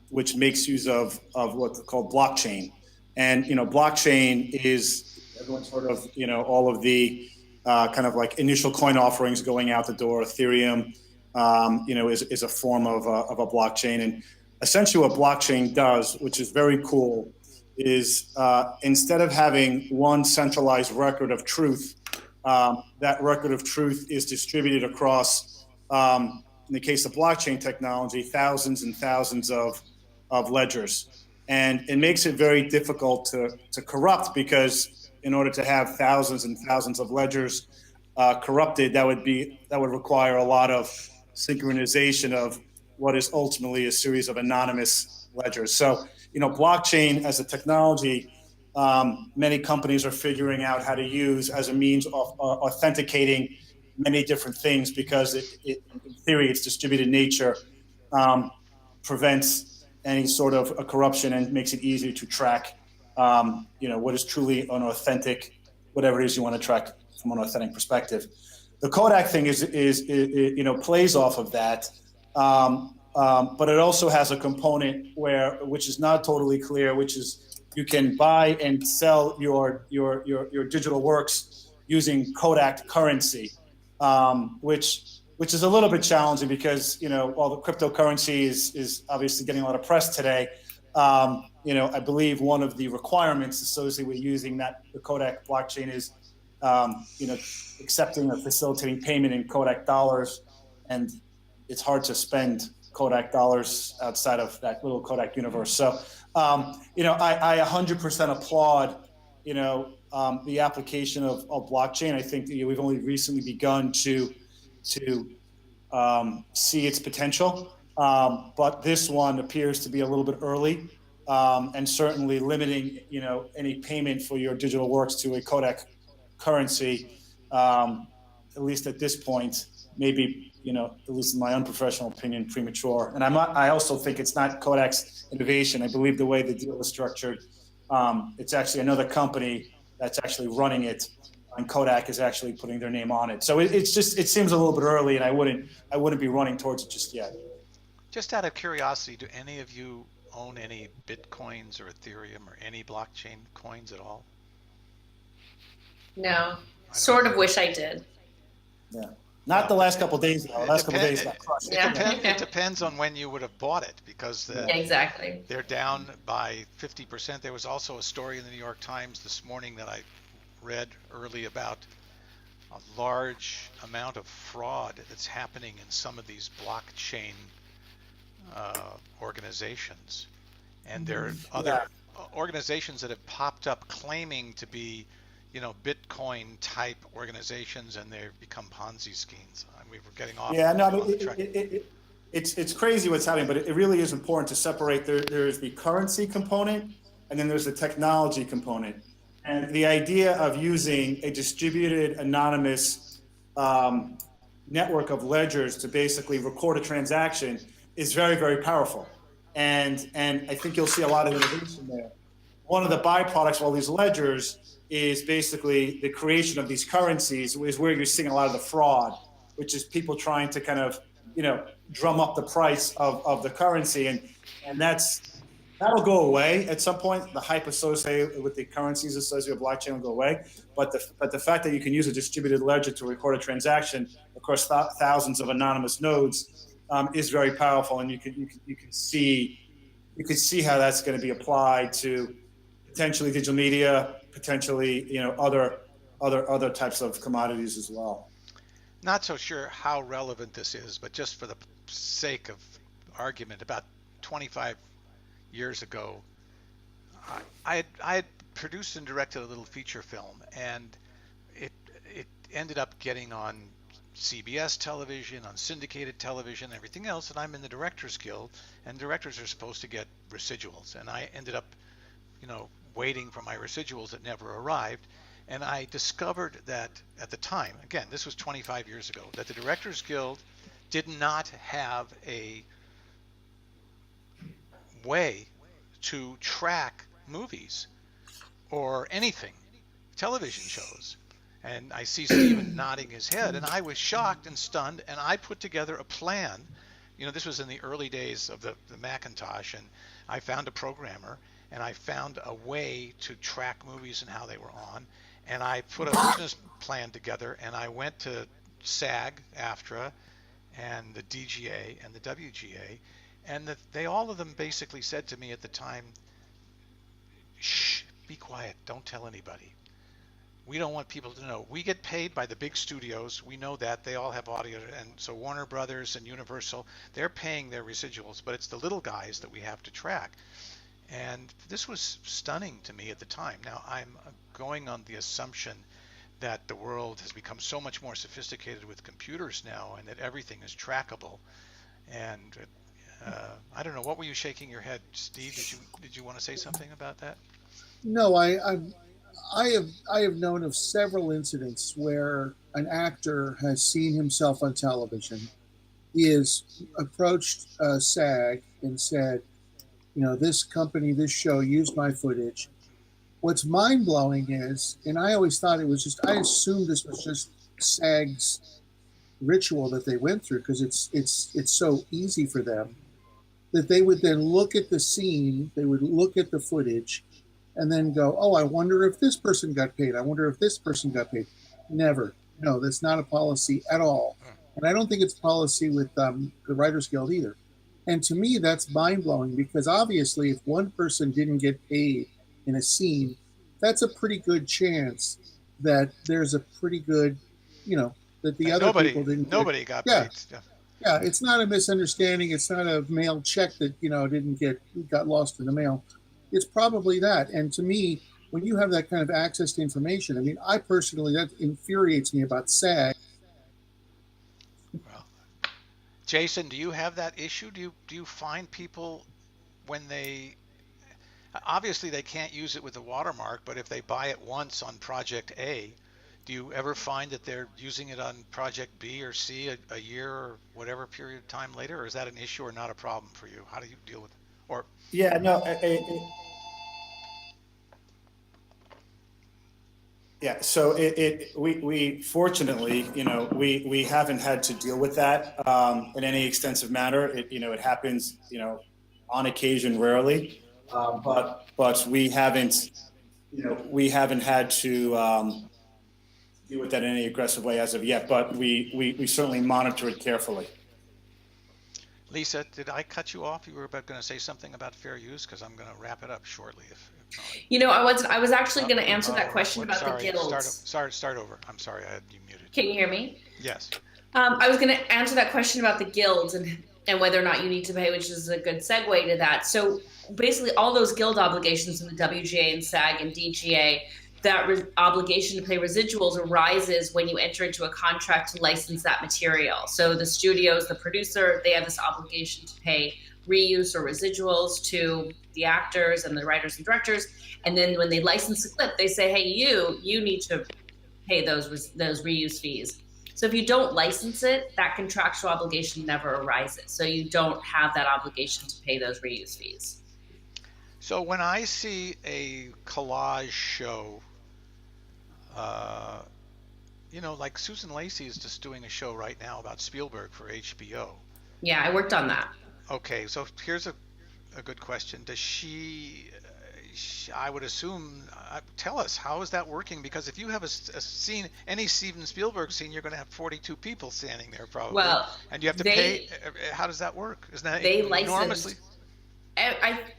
S1: which makes use of what's called blockchain, and blockchain is everyone's heard of, all of the kind of like initial coin offerings going out the door. Ethereum, is a form of a blockchain. And essentially what blockchain does, which is very cool, is instead of having one centralized record of truth, that record of truth is distributed across, in the case of blockchain technology, thousands and thousands of ledgers. And it makes it very difficult to corrupt, because in order to have thousands and thousands of ledgers corrupted, that would require a lot of synchronization of what is ultimately a series of anonymous ledgers. So, blockchain as a technology, many companies are figuring out how to use as a means of authenticating many different things, because in theory, its distributed nature prevents any sort of a corruption and makes it easier to track, what is truly an authentic, whatever it is you want to track from an authentic perspective. The Kodak thing is plays off of that, but it also has a component which is not totally clear, which is you can buy and sell your digital works using Kodak currency, which is a little bit challenging because while the cryptocurrency is obviously getting a lot of press today, I believe one of the requirements associated with using the Kodak blockchain is accepting or facilitating payment in Kodak dollars, and it's hard to spend Kodak dollars outside of that little Kodak universe. So, I 100% applaud, the application of blockchain. I think that we've only recently begun to see its potential, but this one appears to be a little bit early, and certainly limiting, any payment for your digital works to a Kodak currency, at least at this point, maybe, at least in my unprofessional opinion, premature. And I also think it's not Kodak's innovation. I believe the way the deal is structured, it's actually another company that's actually running it, and Kodak is actually putting their name on it. So it seems a little bit early, and I wouldn't be running towards it just yet.
S2: Just out of curiosity, do any of you own any Bitcoins or Ethereum or any blockchain coins at all?
S16: No, sort of wish I did.
S1: Yeah. Not the last couple of days, though. The last couple of days got crushed.
S2: It depends on when you would have bought it, because
S16: exactly.
S2: They're down by 50%. There was also a story in the New York Times this morning that I read early about a large amount of fraud that's happening in some of these blockchain organizations. And there are other organizations that have popped up claiming to be Bitcoin type organizations, and they've become Ponzi schemes. We were getting off.
S1: Yeah, no, it's crazy what's happening, but it really is important to separate. There's the currency component, and then there's the technology component. And the idea of using a distributed anonymous network of ledgers to basically record a transaction is very, very powerful. And I think you'll see a lot of innovation there. One of the byproducts of all these ledgers is basically the creation of these currencies, is where you're seeing a lot of the fraud, which is people trying to kind of, drum up the price of the currency. And that'll go away at some point. The hype associated with the currencies associated with blockchain will go away. But the fact that you can use a distributed ledger to record a transaction across thousands of anonymous nodes is very powerful. And you can see how that's going to be applied to potentially digital media, potentially, other types of commodities as well.
S2: Not so sure how relevant this is, but just for the sake of argument, about 25 years ago, I had produced and directed a little feature film, and it ended up getting on CBS television, on syndicated television, everything else, and I'm in the Directors Guild, and directors are supposed to get residuals, and I ended up, waiting for my residuals that never arrived. And I discovered that at the time, again, this was 25 years ago, that the Directors Guild did not have a way to track movies or anything, television shows. And I see Stephen nodding his head, and I was shocked and stunned, and I put together a plan. This was in the early days of the Macintosh, and I found a programmer, and I found a way to track movies and how they were on. And I put a business plan together, and I went to SAG, AFTRA, and the DGA and the WGA, and all of them basically said to me at the time, shh, be quiet, don't tell anybody. We don't want people to know. We get paid by the big studios. We know that. They all have audio. And so Warner Brothers and Universal, they're paying their residuals, but it's the little guys that we have to track. And this was stunning to me at the time. Now, I'm going on the assumption that the world has become so much more sophisticated with computers now, and that everything is trackable. And I don't know, what were you shaking your head, Steve? Did you want to say something about that?
S17: No, I have known of several incidents where an actor has seen himself on television. He has approached SAG and said, this company, this show used my footage. What's mind-blowing is, and I always thought I assumed this was just SAG's ritual that they went through, because it's so easy for them, that they would then look at the scene, they would look at the footage, and then go, oh, I wonder if this person got paid. I wonder if this person got paid. Never. No, that's not a policy at all. And I don't think it's policy with the Writers Guild either. And to me, that's mind-blowing, because obviously if one person didn't get paid in a scene, that's a pretty good chance that there's a pretty good, that the other people didn't get.
S2: Nobody got paid.
S17: Yeah, it's not a misunderstanding. It's not a mailed check that, got lost in the mail. It's probably that. And to me, when you have that kind of access to information, I mean, I personally, that infuriates me about SAG.
S2: Well, Jason, do you have that issue? Do you find people, when obviously they can't use it with the watermark, but if they buy it once on Project A, Do you ever find that they're using it on project B or C a year or whatever period of time later, or is that an issue or not a problem for you? How do you deal with it? Or
S1: Yeah, no, yeah. So we fortunately, we haven't had to deal with that in any extensive manner. It happens, on occasion, rarely, but we haven't had to deal with that in any aggressive way as of yet. But we certainly monitor it carefully.
S2: Lisa, did I cut you off? You were going to say something about fair use, because I'm going to wrap it up shortly. If not.
S16: I was actually going to answer that question about the guilds.
S2: Start over. I'm sorry, I had you muted.
S16: Can you hear me?
S2: Yes.
S16: I was going to answer that question about the guilds and whether or not you need to pay, which is a good segue to that. So basically, all those guild obligations in the WGA and SAG and DGA, that obligation to pay residuals arises when you enter into a contract to license that material. So the studios, the producer, they have this obligation to pay reuse or residuals to the actors and the writers and directors. And then when they license the clip, they say, hey, you need to pay those reuse fees. So if you don't license it, that contractual obligation never arises. So you don't have that obligation to pay those reuse fees.
S2: So when I see a collage show, like Susan Lacey is just doing a show right now about Spielberg for HBO.
S16: Yeah, I worked on that.
S2: Okay, so here's a good question. Does she I would assume, tell us, how is that working? Because if you have a scene, any Steven Spielberg scene, you're going to have 42 people standing there probably.
S16: Well,
S2: and you have to pay. How does that work? Isn't that
S16: they
S2: enormously?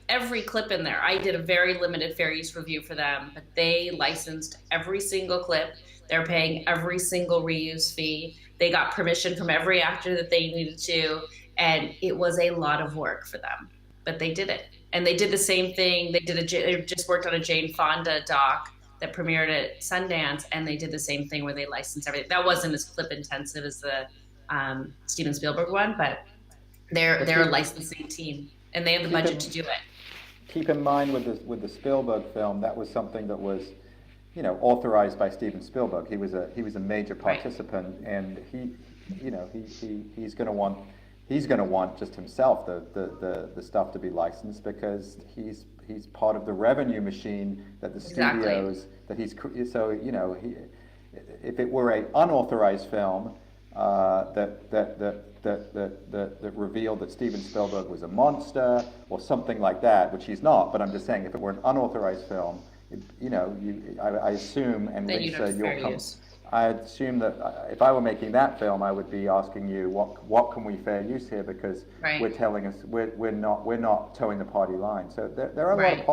S16: Every clip in there. I did a very limited fair use review for them, but they licensed every single clip. They're paying every single reuse fee. They got permission from every actor that they needed to, and it was a lot of work for them, but they did it. And they did the same thing. They just worked on a Jane Fonda doc that premiered at Sundance, and they did the same thing where they licensed everything. That wasn't as clip intensive as the Steven Spielberg one, but they're a licensing team, and they have the budget to do it.
S3: Keep in mind with the Spielberg film, that was something that was, authorized by Steven Spielberg. He was a major participant, right. And he's going to want just himself the stuff to be licensed, because he's part of the revenue machine that the studios that he's so if it were an unauthorized film that revealed that Steven Spielberg was a monster or something like that, which he's not, but I'm just saying, if it were an unauthorized film, I assume, and
S16: then
S3: Lisa, I assume that if I were making that film, I would be asking you, what can we fair use here? Because
S16: right.
S3: we're not towing the party line. So there are a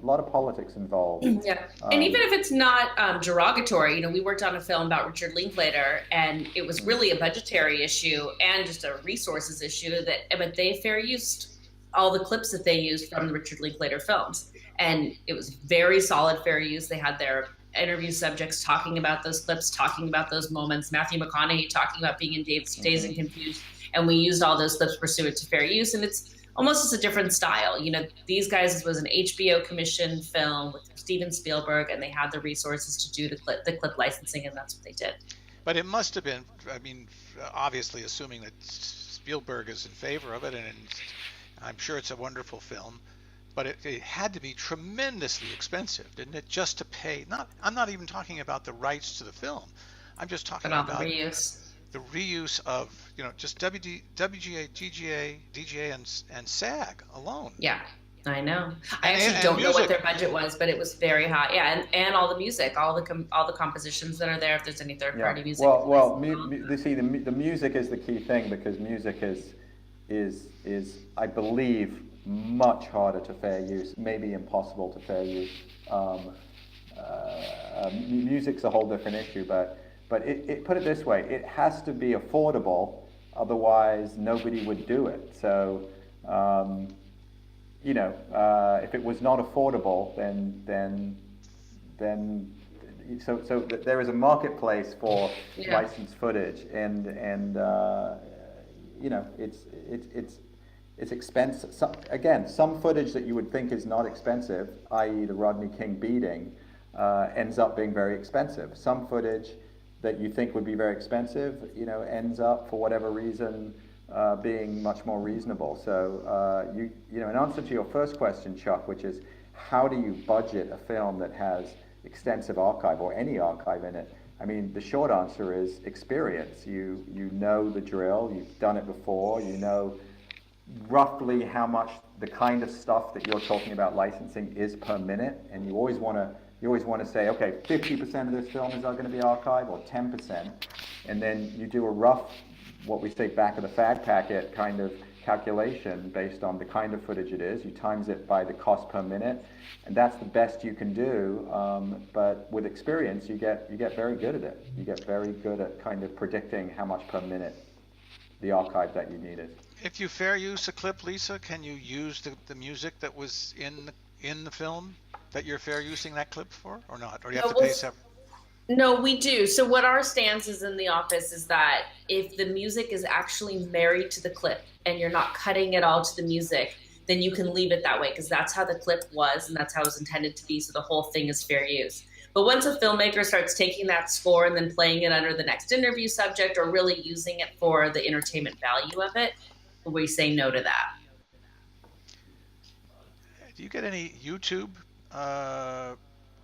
S3: lot of politics involved.
S16: Yeah, and even if it's not derogatory, we worked on a film about Richard Linklater, and it was really a budgetary issue and just a resources issue. But they fair used all the clips that they used from the Richard Linklater films, and it was very solid fair use. They had their interview subjects talking about those clips, talking about those moments. Matthew McConaughey talking about being in Dazed and Confused, and we used all those clips pursuant to fair use. And it's almost just a different style. These guys, was an HBO commissioned film with Steven Spielberg, and they had the resources to do the clip licensing, and that's what they did.
S2: But it must have been, obviously assuming that Spielberg is in favor of it, and I'm sure it's a wonderful film, but it had to be tremendously expensive, didn't it? Just to pay. I'm not even talking about the rights to the film. I'm just talking about the reuse of, just WGA, DGA, and SAG alone.
S16: Yeah, I know. I actually don't know what their budget was, but it was very high. Yeah, and all the music, all the compositions that are there. If there's any third-party music.
S3: The music is the key thing, because music is I believe much harder to fair use, maybe impossible to fair use. Music's a whole different issue, but it put it this way, it has to be affordable, otherwise nobody would do it. So if it was not affordable, then there is a marketplace for licensed footage, and it's expensive. Again, some footage that you would think is not expensive, i.e. the Rodney King beating, ends up being very expensive. Some footage that you think would be very expensive, ends up for whatever reason being much more reasonable. So in answer to your first question, Chuck, which is how do you budget a film that has extensive archive or any archive in it? I mean, the short answer is experience. You know the drill, you've done it before, you know roughly how much the kind of stuff that you're talking about licensing is per minute, and you always want to say, okay, 50% of this film is going to be archived, or 10%, and then you do a rough, what we say back of the fag packet kind of calculation based on the kind of footage it is. You times it by the cost per minute, and that's the best you can do. But with experience, you get very good at it. You get very good at kind of predicting how much per minute the archive that you need is.
S2: If you fair use a clip, Lisa, can you use the music that was in the film that you're fair using that clip for, or not? Or do you have to pay separate?
S16: No, we do. So what our stance is in the office is that if the music is actually married to the clip and you're not cutting it all to the music, then you can leave it that way, because that's how the clip was and that's how it was intended to be. So the whole thing is fair use. But once a filmmaker starts taking that score and then playing it under the next interview subject, or really using it for the entertainment value of it, we say no to that.
S2: Do you get any YouTube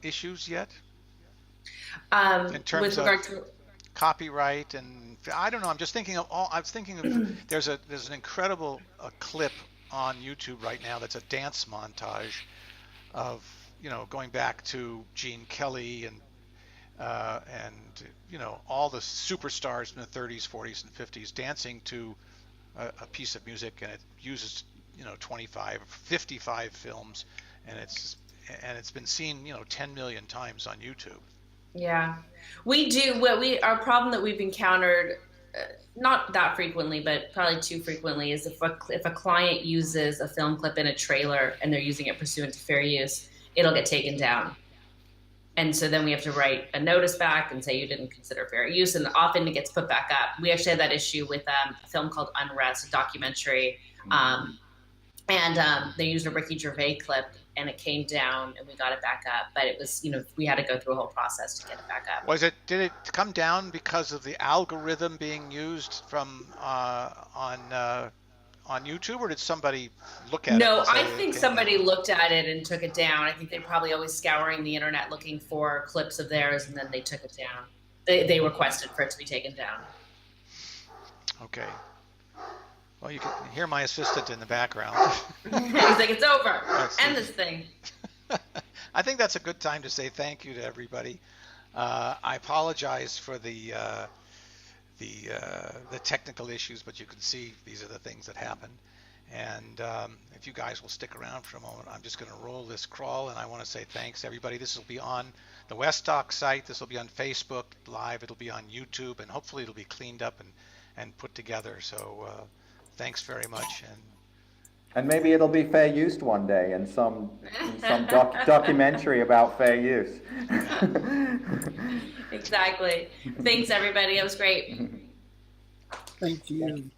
S2: issues yet? In terms
S16: with regard
S2: of
S16: to
S2: copyright, and I don't know. I'm just thinking of all. I was thinking of there's an incredible clip on YouTube right now that's a dance montage of going back to Gene Kelly and all the superstars in the 30s, 40s, and 50s dancing to a piece of music, and it uses 25 or 55 films, and it's been seen 10 million times on YouTube.
S16: Yeah, we do. Our problem that we've encountered, not that frequently, but probably too frequently, is if a client uses a film clip in a trailer and they're using it pursuant to fair use, it'll get taken down. And so then we have to write a notice back and say you didn't consider fair use, and often it gets put back up. We actually had that issue with a film called Unrest, a documentary, and they used a Ricky Gervais clip, and it came down, and we got it back up. But it was, we had to go through a whole process to get it back up.
S2: Did it come down because of the algorithm being used from on YouTube, or did somebody look at it?
S16: No, I think somebody looked at it and took it down. I think they're probably always scouring the internet looking for clips of theirs, and then they took it down. They requested for it to be taken down.
S2: Okay. Well, you can hear my assistant in the background.
S16: He's like, it's over. End this thing.
S2: I think that's a good time to say thank you to everybody. I apologize for the technical issues, but you can see these are the things that happen. And if you guys will stick around for a moment, I'm just going to roll this crawl, and I want to say thanks, everybody. This will be on the Westdoc site. This will be on Facebook Live. It'll be on YouTube, and hopefully it'll be cleaned up and put together. So thanks very much.
S3: And maybe it'll be fair use one day in some documentary about fair use.
S16: Exactly. Thanks, everybody. It was great.
S17: Thank you.